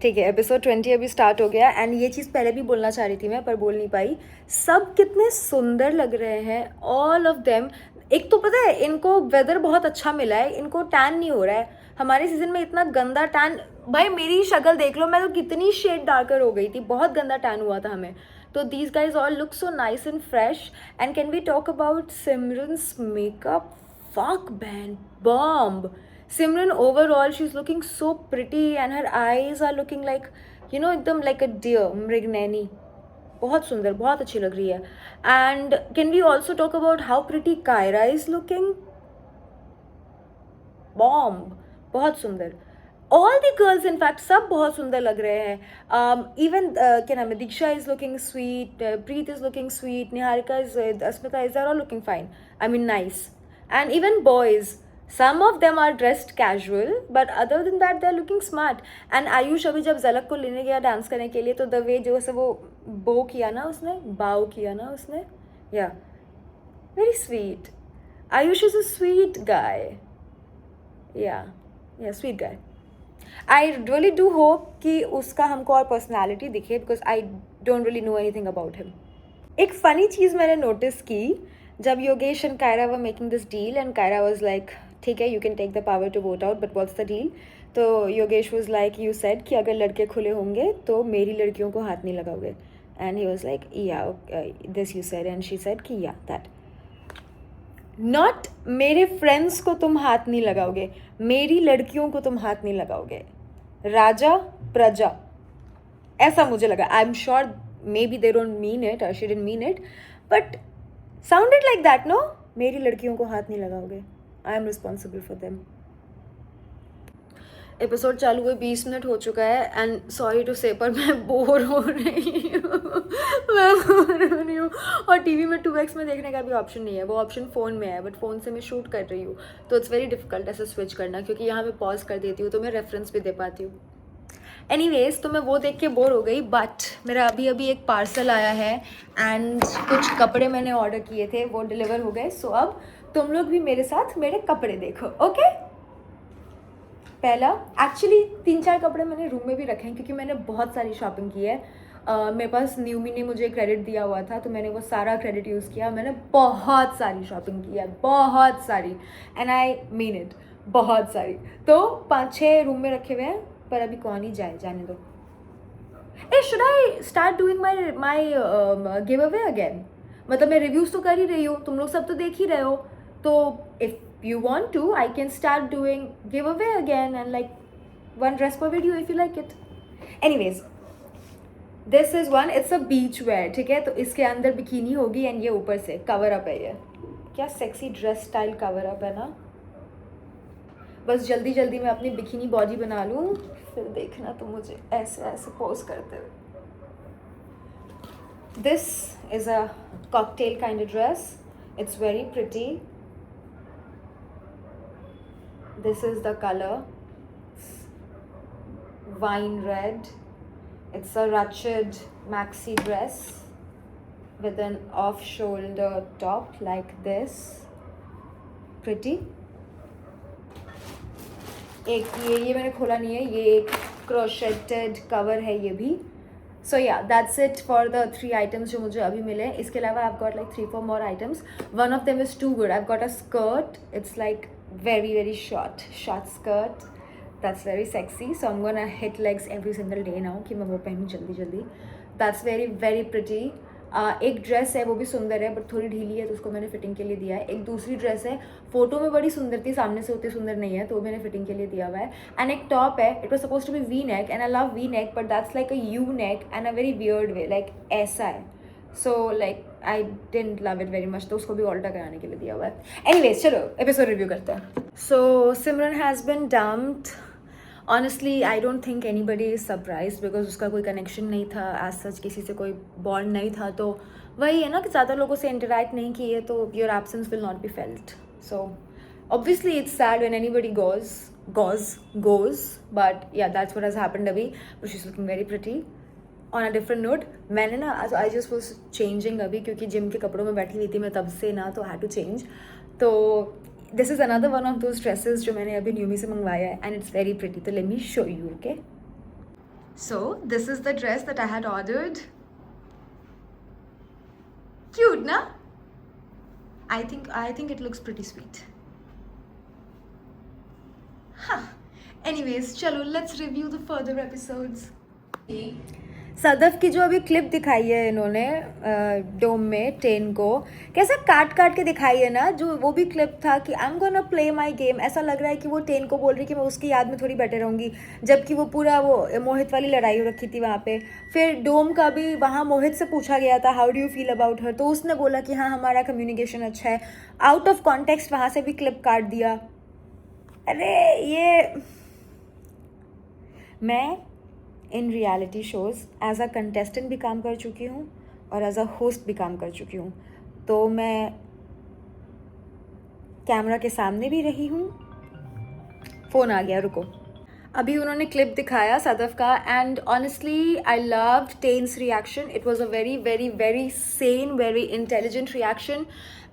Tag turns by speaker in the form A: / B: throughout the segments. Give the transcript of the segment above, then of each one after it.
A: ठीक है, एपिसोड 20 अभी स्टार्ट हो गया एंड ये चीज़ पहले भी बोलना चाह रही थी मैं पर बोल नहीं पाई। सब कितने सुंदर लग रहे हैं, ऑल ऑफ देम। एक तो पता है इनको वेदर बहुत अच्छा मिला है, इनको टैन नहीं हो रहा है। हमारे सीजन में इतना गंदा टैन, भाई मेरी शक्ल देख लो, मैं तो कितनी शेड डार्कर हो गई थी, बहुत गंदा टैन हुआ था हमें। तो these guys all look so nice and fresh. And can we talk about Simran's makeup? Fuck man, bomb. Simran overall she's looking so pretty and her eyes are looking like, you know, एकदम like a deer, Mriganaini. बहुत सुंदर, बहुत अच्छी लग रही है। And can we also talk about how pretty Kyra is looking? Bomb, बहुत सुंदर। ऑल द गर्ल्स इनफैक्ट सब बहुत सुंदर लग रहे हैं। इवन क्या नाम है, Diksha is looking sweet, Preet is looking sweet, Niharika is, Asmita is, are all looking fine, I mean nice. And even boys, some of them are dressed casual but other than that they are looking smart. And Ayush अभी जब झलक को लेने गया dance करने के लिए तो द वे जो से वो बो किया ना उसने, बाव किया ना उसने, yeah very sweet. Ayush is a sweet guy, yeah sweet guy. I really do hope कि उसका हमको और पर्सनैलिटी दिखे because I don't really know anything about him. एक फ़नी चीज़ मैंने नोटिस की जब Yogesh and Kaira were making this deal and Kaira was like ठीक है you can take the power to vote out but what's the deal. तो Yogesh was like you said कि अगर लड़के खुले होंगे तो मेरी लड़कियों को हाथ नहीं लगाओगे। एंड ही वाज लाइक या this you said and she said कि या दैट नॉट मेरे फ्रेंड्स को तुम हाथ नहीं लगाओगे, मेरी लड़कियों को तुम हाथ नहीं लगाओगे। राजा प्रजा, ऐसा मुझे लगा। I am sure maybe they don't mean it or she didn't mean it but sounded like that. No, मेरी लड़कियों को हाथ नहीं लगाओगे, I am responsible for them. Episode चालू हुए 20 मिनट हो चुका है एंड सॉरी टू से पर मैं बोर हो रही हूँ मैं बोर हो रही हूँ। और टीवी में 2x में देखने का भी ऑप्शन नहीं है, वो ऑप्शन फ़ोन में है बट फ़ोन से मैं शूट कर रही हूँ तो इट्स वेरी डिफिकल्ट ऐसे स्विच करना क्योंकि यहाँ मैं पॉज कर देती हूँ तो मैं रेफरेंस भी दे पाती हूँ। एनीवेज तो मैं वो देख के बोर हो गई बट मेरा अभी अभी एक पार्सल आया है एंड कुछ कपड़े मैंने ऑर्डर किए थे वो डिलीवर हो गए। सो अब तुम लोग भी मेरे साथ मेरे कपड़े देखो, ओके? पहला, एक्चुअली 3-4 कपड़े मैंने रूम में भी रखे हैं क्योंकि मैंने बहुत सारी शॉपिंग की है। मेरे पास न्यूमी ने मुझे क्रेडिट दिया हुआ था तो मैंने वो सारा क्रेडिट यूज़ किया। मैंने बहुत सारी शॉपिंग की है, बहुत सारी, एंड आई मीन इट, बहुत सारी। तो 5-6 रूम में रखे हुए हैं पर अभी कौन ही जाए, जाने दो। Uh should I start doing my giveaway again? मतलब मैं रिव्यूज़ तो कर ही रही हूँ, तुम लोग सब तो देख ही रहे हो, तो if you want to I can start doing giveaway again and like one dress per video if you like it. Anyways, this is one, it's a beach wear, ठीक है? तो इसके अंदर बिकिनी होगी एंड ये ऊपर से कवर अप है। ये क्या sexy dress style cover up है ना। बस जल्दी जल्दी मैं अपनी बिकिनी बॉडी बना लूँ फिर देखना तो मुझे ऐसे ऐसे पोज करते हुए। This is a cocktail kind of dress, it's very pretty. This is the color, wine red. It's a ruched maxi dress with an off-shoulder top like this. Pretty. एक ये मैंने खोला नहीं है, ये एक crocheted cover है ये भी. So yeah, that's it for the 3 items जो मुझे अभी मिले। इसके अलावा I've got like 3-4 more items. One of them is too good. I've got a skirt. It's like very short skirt that's very sexy, so I'm gonna hit legs every single day now कि मैं वो पहनूँ जल्दी। That's very pretty. एक dress है वो भी सुंदर है बट थोड़ी ढीली है तो उसको मैंने फिटिंग के लिए दिया है। एक दूसरी ड्रेस है, फोटो में बड़ी सुंदर थी, सामने से उतनी सुंदर नहीं है तो वो मैंने फिटिंग के लिए दिया हुआ है। एंड एक टॉप है, it was suppose to be V neck and I love V neck but that's like a U neck and a very weird way, like ऐसा है। So like I didn't love it very much तो उसको भी alter कराने के लिए दिया हुआ है। एनीवेज चलो एपिसोड रिव्यू करते हैं। So Simran has been dumped. Honestly I don't think anybody is surprised because उसका कोई कनेक्शन नहीं था एज सच, किसी से कोई बॉन्ड नहीं था। तो वही है ना कि ज़्यादा लोगों से इंटरेक्ट नहीं किए तो your absence will not be felt. So obviously it's sad when anybody goes but yeah that's what has happened अभी, but she's looking very pretty. On a different note, मैंने ना आज आई जस्ट वॉज चेंजिंग अभी क्योंकि gym के कपड़ों में बैठी हुई थी मैं तब से ना, तो हैड टू चेंज। तो this is another one of those dresses जो मैंने अभी न्यूमी से मंगवाया है एंड इट्स वेरी प्रिटी। तो let me show you, okay? So this is the dress that I had ordered. Cute, na? I think it looks pretty sweet. Huh. Anyways, chalo, let's review the further episodes. Sadaf की जो अभी clip दिखाई है इन्होंने डोम में ten को, कैसा काट काट के दिखाई है ना, जो वो भी क्लिप था कि I am gonna play my game, ऐसा लग रहा है कि वो टेन को बोल रही कि मैं उसकी याद में थोड़ी बैठे रहूँगी, जबकि वो पूरा वो मोहित वाली लड़ाई हो रखी थी वहाँ पे. फिर डोम का भी वहाँ मोहित से पूछा गया था how do you feel about her, तो उसने बोला कि हाँ हमारा कम्युनिकेशन अच्छा है. आउट ऑफ कॉन्टेक्स्ट वहाँ से भी क्लिप काट दिया. अरे ये मैं in reality shows as a contestant भी काम कर चुकी हूँ और एज अ होस्ट भी काम कर चुकी हूँ, तो मैं कैमरा के सामने भी रही हूँ. फ़ोन आ गया, रुको. अभी उन्होंने क्लिप दिखाया सदफ का, and honestly I love Ten's reaction. It was a very very very sane, very intelligent reaction,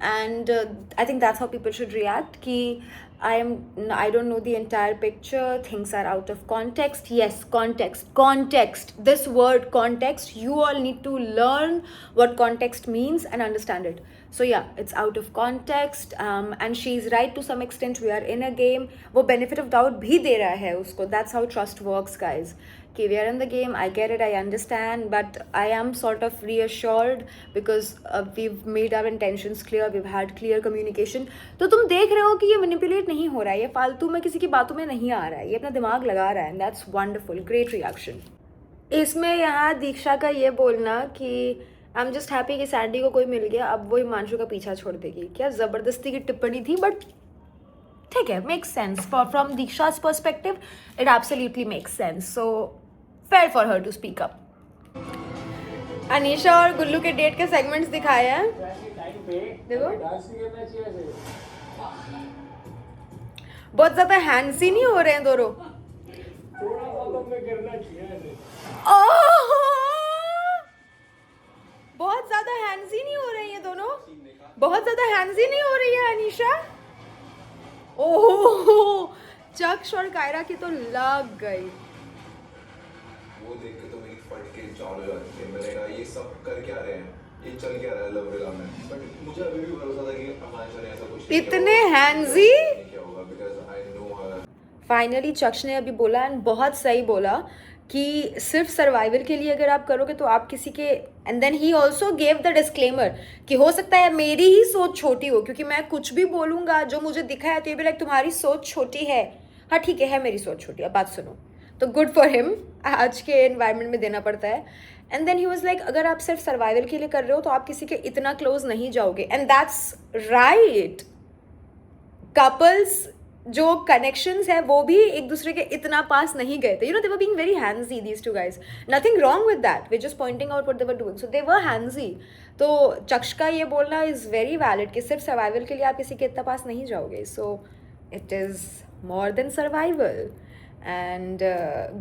A: and I think that's how people should react. कि I don't know the entire picture, things are out of context. Yes, context, this word context, you all need to learn what context means and understand it. So yeah, it's out of context, and she's right to some extent. We are in a game, वो benefit of doubt भी दे रहा है उसको. That's how trust works, guys. कि we are in the game, I get it, I understand, but I am sort of reassured because we've made our intentions clear, we've had clear communication. तो तुम देख रहे हो कि ये manipulate नहीं हो रहा है, ये फालतू में किसी की बातों में नहीं आ रहा है, ये अपना दिमाग लगा रहा है, and that's wonderful, great reaction. इसमें यहाँ दीक्षा का ये बोलना कि आई एम जस्ट हैप्पी कि सैंडी को कोई मिल गया, अब वो हिमांशु का पीछा छोड़ देगी, क्या ज़बरदस्ती की टिप्पणी थी, बट ठीक है, makes sense. From Diksha's perspective, it absolutely makes sense. So fair for her to speak up. Anisha और गुल्लू के डेट के सेगमेंट्स दिखाए हैं, देखो. बहुत ज्यादा हैंडसी नहीं हो रहे हैं दोनों. बहुत ज्यादा हैंडसी नहीं हो रहे हैं ये दोनों, बहुत ज्यादा हैंडसी नहीं हो रही है अनीशा. ओह, चक्ष और कायरा की तो लग गई.
B: वो देख के तो मेरी फट के चाल हो जाती है. मैंने कहा ये सब कर क्या रहे हैं, ये चल क्या रहा है लव विला में. बट मुझे अभी भी भरोसा था कि अमांशा ने ऐसा कुछ
A: इतने हैंडजी
B: क्या होगा, because I know her.
A: Finally चक्ष ने अभी बोला, एंड बहुत सही बोला, कि सिर्फ सर्वाइवल के लिए अगर आप करोगे तो आप किसी के, and then he also gave the disclaimer कि हो सकता है मेरी ही सोच छोटी हो, क्योंकि मैं कुछ भी बोलूँगा जो मुझे दिखा है तो ये भी लाइक तुम्हारी सोच छोटी है. हाँ ठीक है मेरी सोच छोटी, अब बात सुनो. तो गुड फॉर हिम, आज के एनवायरनमेंट में देना पड़ता है. And then he was like अगर आप सिर्फ सर्वाइवल के लिए कर रहे हो तो आप किसी के इतना क्लोज नहीं जाओगे, एंड दैट्स राइट. कपल्स जो कनेक्शंस है वो भी एक दूसरे के इतना पास नहीं गए थे. You know, they were being very handsy, these two guys. Nothing wrong with that, we just pointing out what they were doing. So they were handsy. तो चक्ष का ये बोलना इज़ वेरी वैलिड कि सिर्फ सर्वाइवल के लिए आप किसी के इतना पास नहीं जाओगे. So it is more than survival. And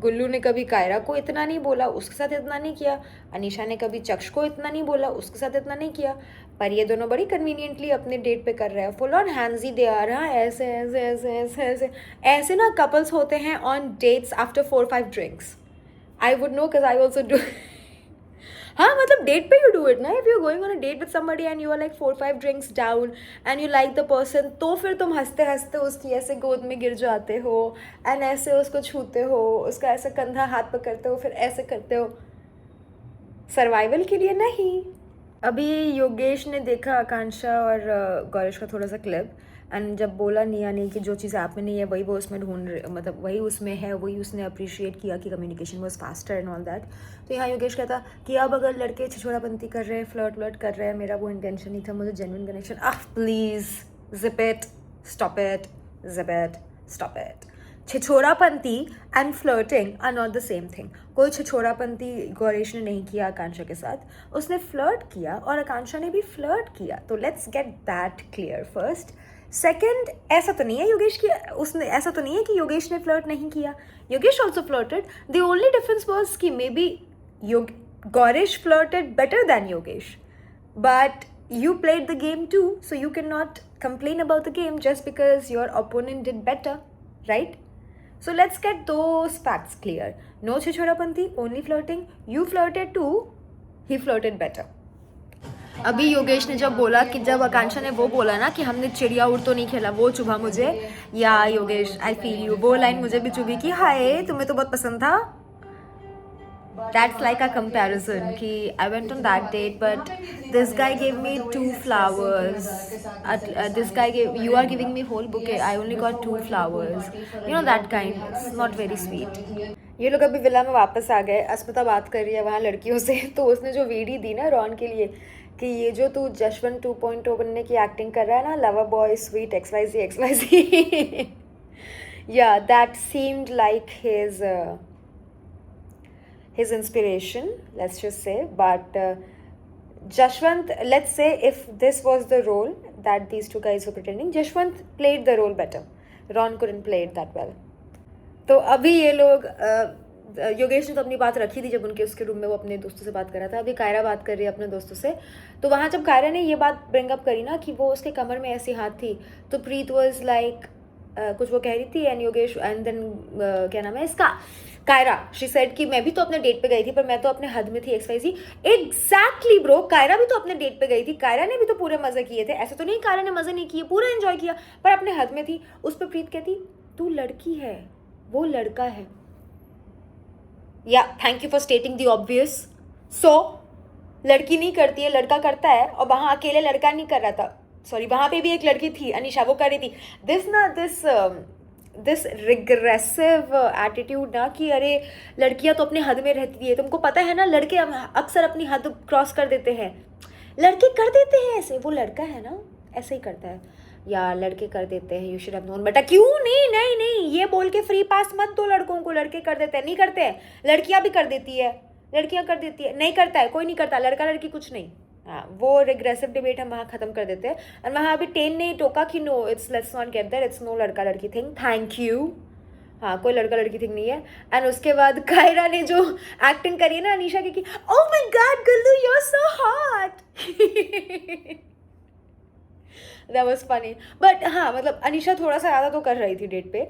A: Gullu ने कभी कायरा को इतना नहीं बोला, उसके साथ इतना नहीं किया. अनीशा ने कभी चक्ष को इतना नहीं बोला, उसके साथ इतना नहीं किया. पर ये दोनों बड़ी कन्वीनियंटली अपने डेट पे कर रहे हैं, फुल ऑन हैंडजी दे आ रहा है. ऐसे ऐसे ऐसे ऐसे ऐसे ऐसे ना कपल्स होते हैं on dates after 4-5 drinks. I would know because I also do. हाँ मतलब डेट पे यू डू इट ना, if you going on a date with somebody and you are like 4-5 drinks down and you like the person, तो फिर तुम हंसते हंसते उसकी ऐसे गोद में गिर जाते हो एंड ऐसे उसको छूते हो, उसका ऐसे कंधा हाथ पकड़ते हो, फिर ऐसे करते हो. सर्वाइवल के लिए नहीं. अभी योगेश ने देखा आकांक्षा और गौरेश का थोड़ा सा क्लिप, एंड जब बोला निया ने कि जो चीज़ आप में नहीं है वही वो उसमें ढूंढ रहे, मतलब वही उसमें है, वही उसने अप्रिशिएट किया कि communication was faster and all that. तो यहाँ योगेश कहता कि अब अगर लड़के छिछोरापंती कर रहे हैं, फ्लर्ट कर रहे हैं, मेरा वो इंटेंशन नहीं था, मुझे genuine connection. Please zip it, stop it, zip it, stop it. छिछोरापंती and flirting are not the same thing. कोई छिछोरापंती गौरेश ने नहीं किया आकांक्षा के साथ, उसने फ्लर्ट किया और आकांक्षा ने भी फ्लर्ट किया. तो let's get that clear first. Second, ऐसा तो नहीं है योगेश की, उसने ऐसा तो नहीं है कि योगेश ने फ्लर्ट नहीं किया. Yogesh also flirted. The only difference was कि maybe Gauresh flirted better than Yogesh, but you played the game too, so you cannot complain about the game just because your opponent did better, right? So let's get those facts clear. No छिछोरापंती, only flirting. You flirted too. He flirted better. अभी योगेश ने जब बोला कि जब आकांक्षा ने वो बोला ना कि हमने चिड़िया उड़ तो नहीं खेला, वो चुभा मुझे. या योगेश, आई फील यू. वो लाइन मुझे भी चुभी कि हाय तुम्हें तो बहुत पसंद था. That's like a comparison कि I went on that date but this guy gave me 2 flowers. This guy you are giving me whole bouquet. I only got 2 flowers. You know that kind. It's not very sweet. ये लोग अभी villa में वापस आ गए. अस्मिता बात कर रही है वहाँ लड़कियों से. तो उसने जो वीडी दी ना रॉन के लिए कि ये जो तू जशवंत 2.0 बनने की एक्टिंग कर रहा है ना, lover boy sweet XYZ. Yeah, that seemed like his inspiration, let's just say. But Jashwant, let's say if this was the role that these two guys were pretending, Jashwant played the role better. Ron couldn't play it that well. तो अभी ये लोग योगेश ने तो अपनी बात रखी थी जब उनके उसके रूम में वो अपने दोस्तों से बात कर रहा था. अभी कायरा बात कर रही है अपने दोस्तों से. तो वहाँ जब कायरा ने ये बात ब्रिंग अप करी ना कि वो उसके कमर में ऐसी हाथ थी, तो प्रीत वॉज लाइक कुछ वो कह रही थी एंड योगेश एंड देन क्या नाम है इसका, कायरा, शी सेड कि मैं भी तो अपने डेट पे गई थी पर मैं तो अपने हद में थी XYZ. एग्जैक्टली ब्रो, कायरा भी तो अपने डेट पे गई थी, कायरा ने भी तो पूरे मजे किए थे. ऐसे तो नहीं कायरा ने मजे नहीं किए, पूरा एंजॉय किया, पर अपने हद में थी. उस पर प्रीत कहती तू लड़की है, वो लड़का है. Yeah thank you for stating the obvious. So लड़की नहीं करती है, लड़का करता है. और वहाँ अकेले लड़का नहीं कर रहा था, सॉरी वहाँ पे भी एक लड़की थी अनिशा, वो कर रही थी. दिस रिग्रेसिव एटीट्यूड ना कि अरे लड़कियां तो अपने हद में रहती है. तुमको पता है ना लड़के अक्सर अपनी हद क्रॉस कर देते हैं. लड़के कर देते हैं ऐसे, वो लड़का है ना ऐसे ही करता है. या लड़के कर देते हैं, यू शुड हैव नोन. बेटा क्यों नहीं नहीं नहीं ये बोल के फ्री पास मत दो लड़कों को. लड़के कर देते हैं, नहीं करते हैं. लड़कियां भी कर देती है, लड़कियां कर देती है. नहीं करता है, कोई नहीं करता. लड़का लड़की कुछ नहीं. हाँ, वो रिग्रेसिव डिबेट हम वहाँ ख़त्म कर देते हैं. और वहाँ अभी टेन ने टोका कि no, it's let's not get there, it's no लड़का लड़की थिंग. Thank you. हाँ, कोई लड़का लड़की थिंग नहीं है. एंड उसके बाद कायरा ने जो एक्टिंग करी है ना अनीशा की, oh my god Gullu you are so hot. That was funny. But हाँ मतलब अनीशा थोड़ा सा ज़्यादा तो कर रही थी डेट पे.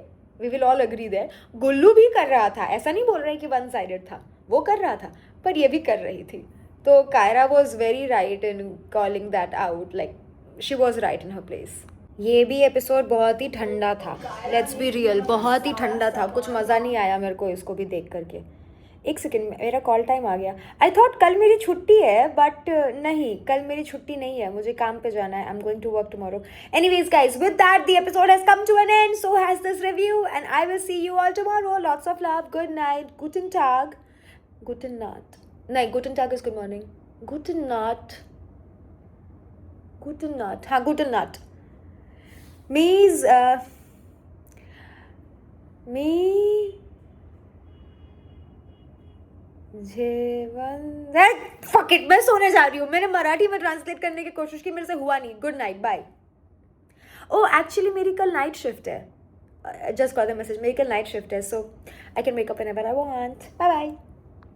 A: We will all agree there. Gullu भी कर रहा था, ऐसा नहीं बोल रहे कि वन साइडेड था, वो कर रहा था, पर ये भी कर रही थी. तो Kaira was very right in calling that out, like she was right in her place. ये भी एपिसोड बहुत ही ठंडा था, लेट्स बी रियल, बहुत ही ठंडा था. कुछ मज़ा नहीं आया मेरे को इसको भी देख करके. एक सेकेंड, मेरा कॉल टाइम आ गया. आई थॉट कल मेरी छुट्टी है, बट नहीं, कल मेरी छुट्टी नहीं है, मुझे काम पे जाना है. I am going to work tomorrow. Anyways guys, with that the episode has come to an end, so has this review, and I will see you all tomorrow. Lots of love, good night, guten Tag, guten Nacht. नहीं, guten Tag is good morning. Guten Nacht, guten Nacht, हाँ guten नाट मीज fuck it, मैं सोने जा रही हूँ. मैंने मराठी में ट्रांसलेट करने की कोशिश की, मेरे से हुआ नहीं. Good night, bye. Oh actually मेरी कल नाइट शिफ्ट है. जस्ट गॉट द मैसेज, मेरी कल नाइट शिफ्ट है, so I can make up whenever I want. Bye bye.